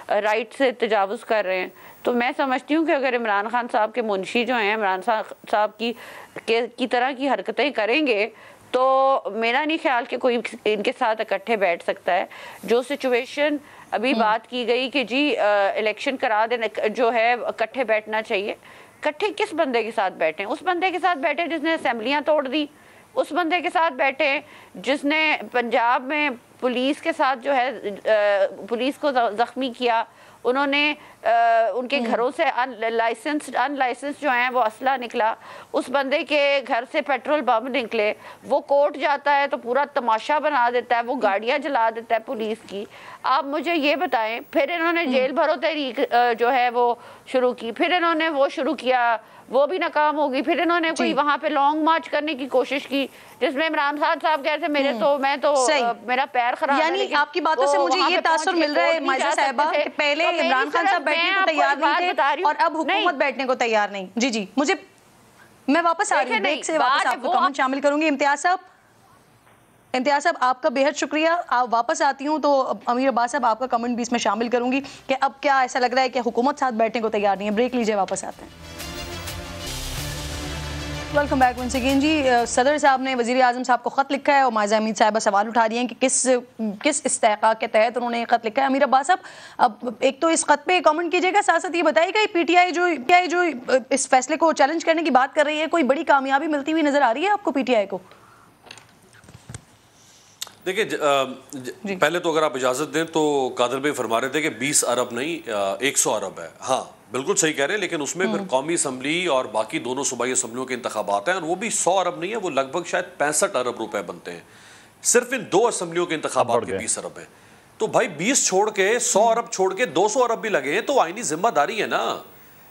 رائٹ سے تجاوز کر رہے ہیں. تو میں سمجھتی ہوں کہ اگر عمران خان صاحب کے منشی جو ہیں عمران صاحب کی طرح کی حرکتیں کریں گے تو میرا نہیں خیال کہ کوئی ان کے ساتھ اکٹھے بیٹھ سکتا ہے. جو سچویشن ابھی بات کی گئی کہ جی الیکشن کرا دینا جو ہے اکٹھے بیٹھنا چاہیے, اکٹھے کس بندے کے ساتھ بیٹھیں؟ اس بندے کے ساتھ بیٹھے جس نے اسمبلیاں توڑ دی, اس بندے کے ساتھ بیٹھے جس نے پنجاب میں پولیس کے ساتھ جو ہے پولیس کو زخمی کیا, انہوں نے ان کے گھروں سے ان لائسنس جو ہیں وہ اسلحہ نکلا, اس بندے کے گھر سے پیٹرول بم نکلے, وہ کورٹ جاتا ہے تو پورا تماشا بنا دیتا ہے, وہ گاڑیاں جلا دیتا ہے پولیس کی. آپ مجھے یہ بتائیں, پھر انہوں نے جیل بھرو تحریک جو ہے وہ شروع کی, پھر انہوں نے وہ شروع کیا, وہ بھی ناکام ہوگی, پھر انہوں نے کوئی وہاں پہ لانگ مارچ کرنے کی کوشش کی جس میں عمران خان صاحب کہتے ہیں میرا پیر خراب ہے. یعنی آپ کی باتوں سے مجھے یہ تاثر مل رہا ہے مائزہ صاحبہ کہ پہلے عمران خان صاحب بیٹھنے کو تیار نہیں تھے اور اب حکومت بیٹھنے کو تیار نہیں. جی مجھے میں واپس آ رہی ہوں, بریک سے واپس آپ کو کمنٹ شامل کروں گی. امتیاز صاحب آپ کا بے حد شکریہ. آپ واپس آتی ہوں تو امیر عباس صاحب آپ کا کمنٹ بھی اس میں شامل کروں گی کہ اب کیا ایسا لگ رہا ہے کہ حکومت ساتھ بیٹھنے کو تیار نہیں ہے. بریک لیجئے, واپس آتے ہیں. Welcome back once again. جی صدر صاحب نے وزیر اعظم صاحب کو خط لکھا ہے اور مائزہ امید صاحبہ سوال اٹھا رہی ہیں کہ کس استحقاق کے تحت انہوں نے خط لکھا ہے. امیر عباس صاحب اب ایک تو اس خط پہ کامنٹ کیجیے گا, ساتھ ساتھ یہ بتائیے گا پی ٹی آئی جو اس فیصلے کو چیلنج کرنے کی بات کر رہی ہے, کوئی بڑی کامیابی ملتی ہوئی نظر آ رہی ہے آپ کو پی ٹی آئی کو؟ دیکھیں پہلے تو اگر آپ اجازت دیں تو قادر بھائی فرما رہے تھے کہ 20 ارب نہیں 100 ارب ہے. ہاں بالکل صحیح کہہ رہے ہیں, لیکن اس میں پھر قومی اسمبلی اور باقی دونوں صوبائی اسمبلیوں کے انتخابات ہیں, اور وہ بھی 100 ارب نہیں ہے, وہ لگ بھگ شاید 65 ارب روپے بنتے ہیں. صرف ان 2 اسمبلیوں کے انتخابات کے 20 ارب ہیں. تو بھائی 20 چھوڑ کے 100 ارب چھوڑ کے 200 ارب بھی لگے ہیں تو آئینی ذمہ داری ہے نا.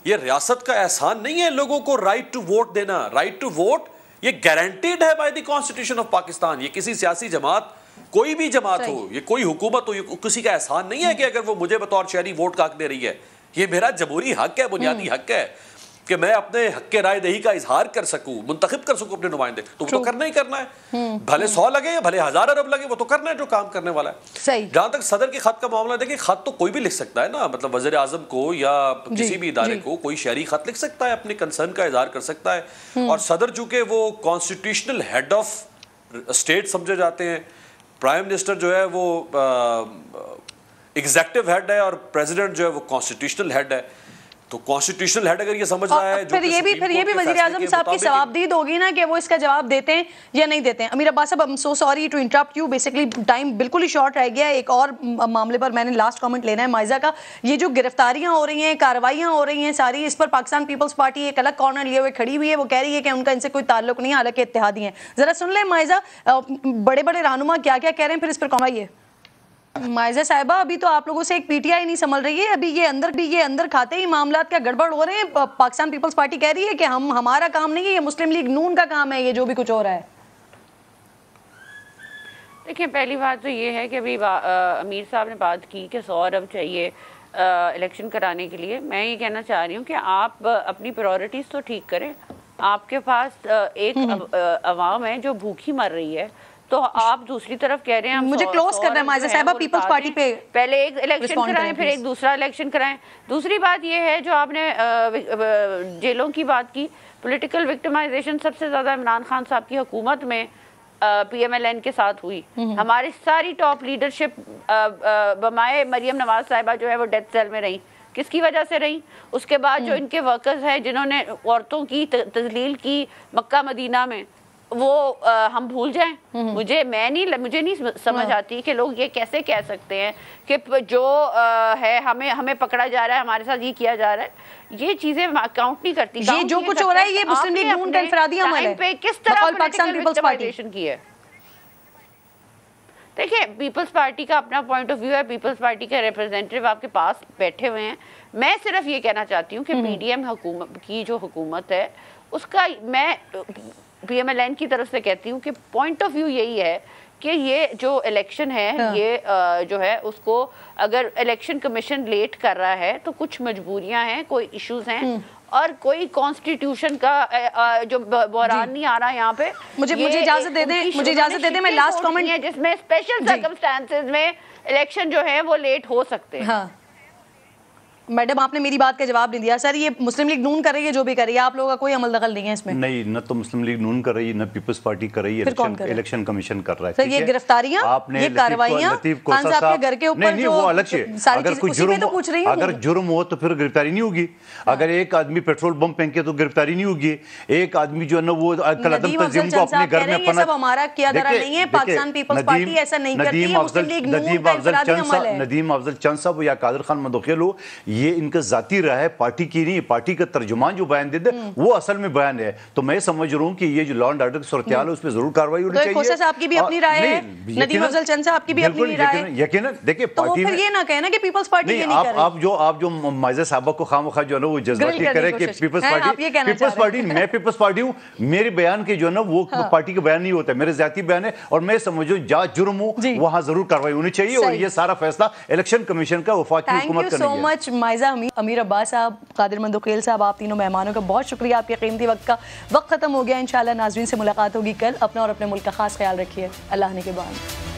یہ ریاست کا احسان نہیں ہے لوگوں کو رائٹ ٹو ووٹ دینا. رائٹ ٹو ووٹ یہ گارنٹیڈ ہے by the constitution of Pakistan. یہ کسی سیاسی جماعت, کوئی بھی جماعت ہو, یہ کوئی حکومت ہو, یہ کسی کا احسان نہیں ہے کہ اگر وہ مجھے بطور شہری ووٹ کا حق دے رہی ہے. یہ میرا جمہوری حق ہے, بنیادی حق ہے کہ میں اپنے حق کے رائے دہی کا اظہار کر سکوں, منتخب کر سکوں اپنے نمائندے. تو وہ تو کرنا ہی کرنا ہے, بھلے 100 لگے یا بھلے 1000 ارب لگے, وہ تو کرنا ہے جو کام کرنے والا ہے. جہاں تک صدر کے خط کا معاملہ ہے, دیکھیں خط تو کوئی بھی لکھ سکتا ہے نا, مطلب وزیر اعظم کو یا کسی بھی ادارے کو کوئی شہری خط لکھ سکتا ہے, اپنے کنسرن کا اظہار کر سکتا ہے. اور صدر چونکہ وہ کانسٹیٹیوشنل ہیڈ آف اسٹیٹ سمجھے جاتے ہیں, پرائم منسٹر جو ہے وہ ایگزیکٹو ہیڈ ہے اور پریزیڈنٹ جو ہے وہ کانسٹیٹیوشنل ہیڈ ہے. تو کانسٹیٹیوشنل ہیڈ اگر یہ سمجھ رہا ہے پھر یہ بھی وزیر اعظم صاحب کی ثوابدید ہوگی نا کہ وہ اس کا جواب دیتے ہیں یا نہیں دیتے ہیں. Amir Abbas sahab, so sorry to interrupt you, basically time بالکل ہی شارٹ رہ گیا ہے. ایک اور معاملے پر میں نے لاسٹ کامنٹ لینا ہے مائزہ کا. یہ جو گرفتاریاں ہو رہی ہیں, کارروائیاں ہو رہی ہیں ساری, اس پر پاکستان پیپلز پارٹی ایک الگ کارنر لیے ہوئے کھڑی ہوئی ہے. وہ کہہ رہی ہے کہ ان کا ان سے کوئی تعلق نہیں, حالانکہ اتحادی ہیں. ذرا سن لیں مائزہ, بڑے بڑے رہنما کیا کیا کہہ رہے ہیں, پھر اس پر کامنٹ. مائزہ صاحبہ, ابھی تو آپ لوگوں سے ایک پی ٹی آئی نہیں سنبھل رہی ہے. ابھی یہ اندر کھاتے ہی معاملات کیا گڑبڑ ہو رہے ہیں. پاکستان پیپلز پارٹی کہہ رہی ہے کہ ہمارا کام نہیں ہے, یہ مسلم لیگ نون کا کام ہے, یہ جو بھی کچھ ہو رہا ہے. دیکھیں, پہلی بات تو یہ ہے کہ ابھی امیر صاحب نے بات کی کہ 100 ارب چاہیے الیکشن کرانے کے لیے. میں یہ کہنا چاہ رہی ہوں کہ آپ اپنی پرائورٹیز تو ٹھیک کریں. آپ کے پاس ایک عوام ہے جو بھوکی مر رہی ہے, تو آپ دوسری طرف کہہ رہے ہیں مجھے کلوز کرنا ہے مائزہ صاحبہ, پیپلز پارٹی پہ پہلے ایک الیکشن کرائیں پھر ایک دوسرا الیکشن کرائیں. دوسری بات یہ ہے جو آپ نے جیلوں کی بات کی, پولیٹیکل وکٹمائزیشن سب سے زیادہ عمران خان صاحب کی حکومت میں پی ایم ایل این کے ساتھ ہوئی. ہماری ساری ٹاپ لیڈرشپ بمائے مریم نواز صاحبہ جو ہے وہ ڈیتھ سیل میں رہیں. کس کی وجہ سے رہیں؟ اس کے بعد جو ان کے ورکرز ہیں جنہوں نے عورتوں کی تذلیل کی مکہ مدینہ میں, وہ ہم بھول جائیں. مجھے نہیں سمجھ آتی کہ لوگ یہ کیسے کہہ سکتے ہیں کہ جو ہے ہمیں پکڑا جا رہا ہے, ہمارے ساتھ یہ کیا جا رہا ہے. یہ چیزیں کاؤنٹ نہیں کرتی. یہ جو کچھ ہو رہا ہے یہ مسلم لیگ نون کا انفرادی عمل ہے. پہ کس طرح پاکستان پیپلز پارٹی کی ہے. دیکھیں, پیپلز پارٹی کا اپنا پوائنٹ آف ویو ہے, پیپلز پارٹی کے ریپرزینٹیو آپ کے پاس بیٹھے ہوئے ہیں. میں صرف یہ کہنا چاہتی ہوں کہ پی ڈی ایم کی جو حکومت ہے اس کا, میں پی ایم ایل این کی طرف سے کہتی ہوں کہ پوائنٹ آف ویو یہی ہے کہ یہ جو الیکشن ہے یہ جو ہے اس کو اگر الیکشن کمیشن لیٹ کر رہا ہے تو کچھ مجبوریاں ہیں, کوئی ایشوز ہیں, اور کوئی کانسٹیٹیوشن کا جو بحران نہیں آ رہا یہاں پہ. مجھے اجازت دے دیں, میں لاسٹ کامنٹ, جس میں اسپیشل سرکمسٹانسز میں الیکشن جو ہے وہ لیٹ ہو سکتے ہیں. میڈم آپ نے میری بات کا جواب نہیں دیا. سر, یہ مسلم لیگ نون کر رہی ہے جو بھی کر رہی ہے, آپ لوگوں کا کوئی عمل دخل نہیں ہے اس میں؟ نہیں, نہ تو مسلم لیگ نون کر رہی ہے, نہ پیپلز پارٹی کر رہی ہے, الیکشن کمیشن کر رہا ہے. سر, یہ گرفتاریاں, یہ کارروائیاں خان صاحب کے گھر کے اوپر جو وہ الگ ہے. اگر جرم ہو تو پھر گرفتاری نہیں ہوگی. اگر ایک آدمی پیٹرول بم پھینکے تو گرفتاری نہیں ہوگی. ایک آدمی جو ہے نا وہ کلعدم تنظیم کو اپنے گھر میں پناہ, سب ہمارا کیا دھرا نہیں ہے. پاکستان پیپلز پارٹی ایسا نہیں کرتی ہے. مسلم لیگ نون کا انفرادی عمل ہے. ندیم افضل چند صاحب یا قادر خان مدوخیل ہو, یہ ان کا ذاتی رہا ہے, پارٹی کی نہیں. پارٹی کا ترجمان جو بیان دیتے وہ اصل میں بیان ہے. تو میں سمجھ رہا ہوں کہ یہ جو لا اینڈ آرڈر کی صورتحال ہے اس پہ ضرور کارروائی ہونی چاہیے. کھوسا صاحب کی بھی اپنی رائے ہے, ندیم افضل چند صاحب کی بھی اپنی رائے ہے. یقیناً دیکھیں, تو وہ پھر یہ نہ کہنا کہ پیپلز پارٹی یہ نہیں کر رہی. آپ جو مائزہ صاحبہ کو خواہ جو ہے نا وہ جذباتی کرے کہ پیپلز پارٹی, میں پیپلز پارٹی ہوں, میرے بیان کے جو ہے نا وہ پارٹی کا بیان نہیں ہوتا ہے, میرے ذاتی بیان ہے. اور میں سمجھو جہاں جرم ہو وہاں ضرور کارروائی ہونی چاہیے, اور یہ سارا فیصلہ الیکشن کمیشن کا وفاقی حکومت کرنی ہے. تھینک یو سو مچ مائزہ, امیر عباس صاحب, قادر مندوخیل صاحب, آپ تینوں مہمانوں کا بہت شکریہ. آپ کے قیمتی وقت کا وقت ختم ہو گیا. انشاءاللہ ناظرین سے ملاقات ہوگی کل. اپنا اور اپنے ملک کا خاص خیال رکھیے. اللہ نے کے بعد.